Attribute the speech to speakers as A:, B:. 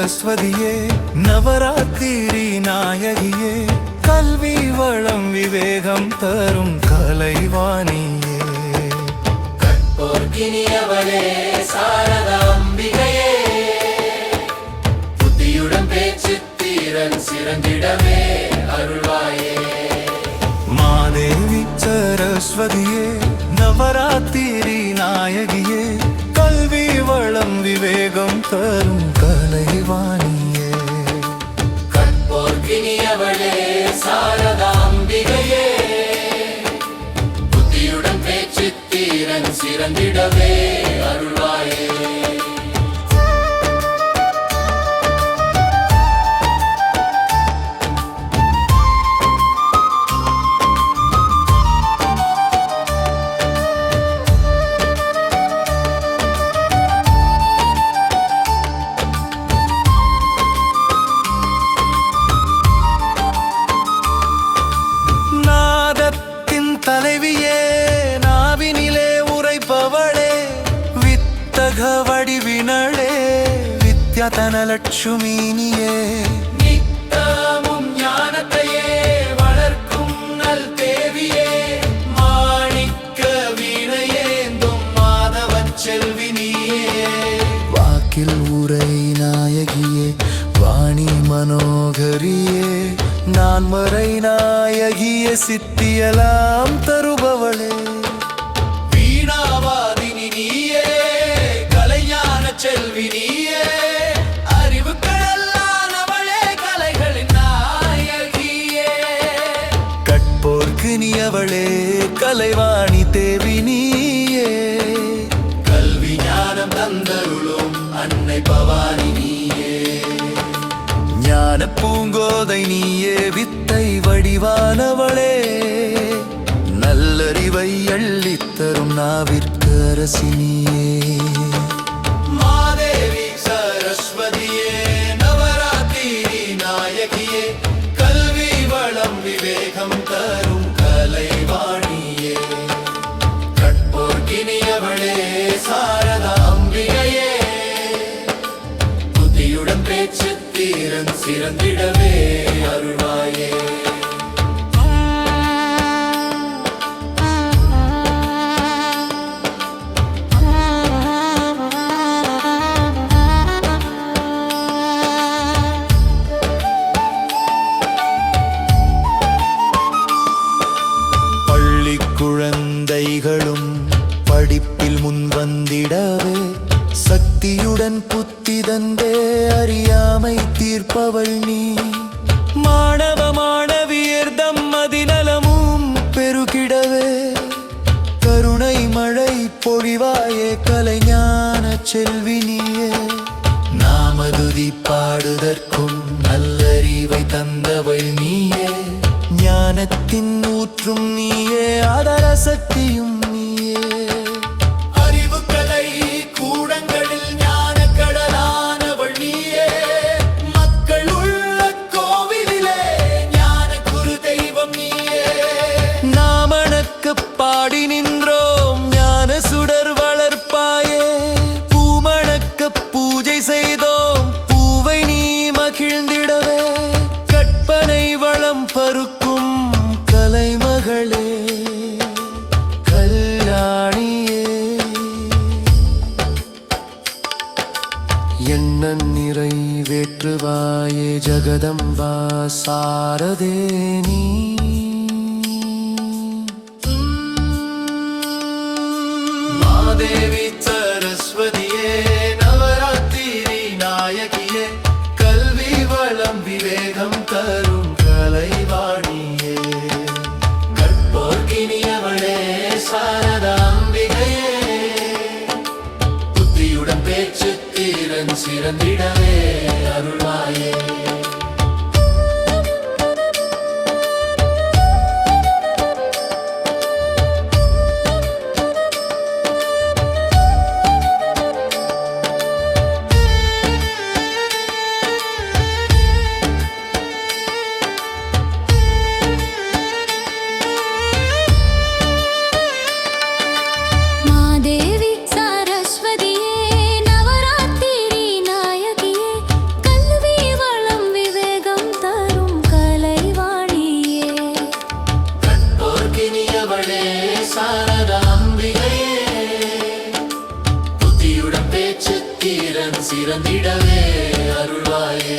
A: சரஸ்வதியே நவராத்திரி நாயகியே கல்வி வளம் விவேகம் தரும் கலைவாணியே
B: கற்போர்க்கினியவளே சாரதா அம்பிகையே புத்தியுடன் பேச்சு தீரன் சிறந்திடவே அருள்வாயே
A: மாதேவி சரஸ்வதியே நவராத்திரி நாயகியே கல்வி வளம் விவேகம் தரும் கலைவாணியே
B: கற்போர்க்கினியவளே சாரதா அம்பிகையே புத்தியுடன் பேச்சு தீரன் சிறந்திடவே அருள்வாயே
A: தலைவியே நாவினிலே உரைப்பவளே வித்தக வடிவினளே வித்யாதனலட்சுமினியே
B: நித்தமும் ஞானத்தையே வளர்க்கும் நல் தேவியே மாணிக்க வீணையேந்தும் மாதவச் செல்வினியே
A: வாக்கில் உரை நாயகியே வாணி மனோகரியே நான் மறை நாயகிய சித்தியலாம் தருபவளே
B: வீணாவாதினி நீயே கலைஞான செல்வி நீயே அறிவுக்கடல்லானவளே கலைகளின் நாயகியே
A: கற்போர்க்கு நீயவளே கலைவாணி தேவி நீயே
B: கல்வி ஞானம் தந்தருளும் அன்னை பவானி நீயே
A: ஞான பூங்கோதை நீயே வித்தை வடிவானவளே நல்லறிவை அள்ளித்தரும் நாவிற்கு அரசினியே
B: மாதேவி சரஸ்வதியே நவராத்திரி நாயகியே கல்வி வளம் விவேகம் தரும் கலைவாணியே கற்போர்க்கினியவளே சாரதா அம்பிகையே புத்தியுடன் பேச்சு தீரன் சிறந்திடவே அருள்வாயே
A: பள்ளி குழந்தைகளும் படிப்பில் முன்வந்திடவே சக்தியுடன் புத்தி தந்தே அறியாமை தீர்ப்பவள் நீ மாணவ மாணவியர் தம்மதி நலமும் பெருகிடவே கருணை மழை பொழிவாயே கலைஞான செல்வி நீயே நாமதுதி பாடுதற்கும் நல்லறிவை தந்தவள் நீயே ஞானத்தின் ஊற்றும் நீயே ஆதார சக்தியும் நீயே
B: அறிவுக்கலை கூடங்களில் ஞான கடலானவள் நீயே மக்கள் உள்ள கோவிலிலே ஞான குரு தெய்வம் நீயே
A: நாமணக்கு பாடி நின்றோம் ஞான சுடர் வளர்ப்பாயே பூமணக்க பூஜை செய்தோம் பூவை நீ மகிழ்ந்திடவே கற்பனை வளம் பருக்கும் கலைமகளே கல்யாணியே எண்ண நிறைவேற்றுவாயே ஜகதம்பா சாரதே நீ
B: மாதேவி சரஸ்வதியே நவராத்திரி நாயகியே கல்வி வளம் விவேகம் தரும் கலைவாணியே கற்போர்க்கினியவளே சாரதா அம்பிகையே புத்தியுடன் பேச்சு தீரன் சிறந்திடவே அருள்வாயே
C: மாதேவி சரஸ்வதியே நவராத்திரி நாயகியே கல்வி
B: சாரதாம்பிகையே புத்தியுடன் பேச்சு தீரன் சிறந்திடவே அருள்வாயே